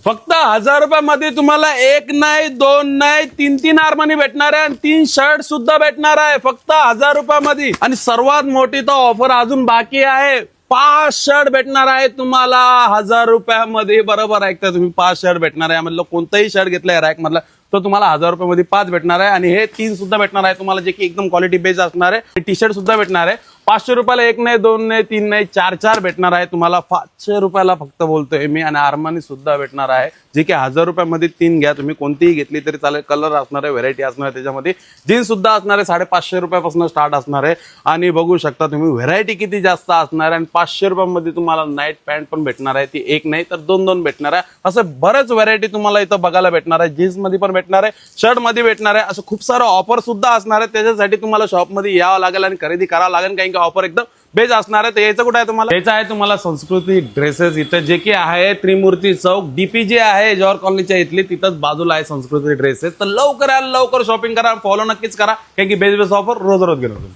फक्त 1000 रुपयामध्ये तुम्हाला एक नाही, दोन नाही, तीन आर्मानी भेटणार आहे आणि 3 शर्ट सुद्धा भेटणार आहे फक्त 1000 रुपयामध्ये. आणि सर्वात मोठी तर ऑफर अजून बाकी आहे. 5 शर्ट भेटणार आहे तुम्हाला 1000 रुपयामध्ये. बरोबर ऐकता तुम्ही, 5 शर्ट भेटणार आहे. यामधलं कोणताही शर्ट घेतलाय रॅक मधला तो तुम्हाला 1000 रुपयामध्ये 5 भेटणार आहे. आणि हे 3 सुद्धा भेटणार आहे तुम्हाला, जे की एकदम क्वालिटी बेस्ड असणार आहे. टी शर्ट सुद्धा भेटणार आहे. 500 रुपयाला एक नाही, दोन नाही, तीन नाही, चार भेटणार आहे तुम्हाला. 500 रुपयाला फक्त बोलतोय मी. आणि आर्मानी सुद्धा भेटणार आहे, जे की 1000 रुपयामध्ये 3 घ्या तुम्ही, कोणतीही घेतली तरी चालेल. कलर असणार आहे, व्हेरायटी असणार आहे त्याच्यामध्ये. जीन्स सुद्धा असणार आहे, 550 रुपयापासून स्टार्ट असणार आहे. आणि बघू शकता तुम्ही व्हेरायटी किती जास्त असणार आहे. आणि 500 रुपयामध्ये तुम्हाला नाईट पॅन्ट पण भेटणार आहे, ती एक नाही तर दोन भेटणार आहे. असं बरंच व्हेरायटी तुम्हाला इथं बघायला भेटणार आहे. जीन्स मध्ये पण भेटणार आहे, शर्ट मध्ये भेटणार आहे. असं खूप सारं ऑफर सुद्धा असणार आहे. त्याच्यासाठी तुम्हाला शॉपमध्ये यावं लागेल आणि खरेदी करावं लागेल, कारण की ऑफर एकदम बेज असणार आहे. तर याचं कुठं आहे तुम्हाला? याचं आहे तुम्हाला संस्कृती ड्रेसेस इथं, जे की आहे त्रिमूर्ती चौक, डीपी जे आहे जॉर्ज कॉलनीच्या इथली, तिथंच बाजूला आहे संस्कृती ड्रेसेस. तर लवकर शॉपिंग करा, फॉलो नक्कीच करा, कारण की बेस्ट ऑफर रोज घेऊन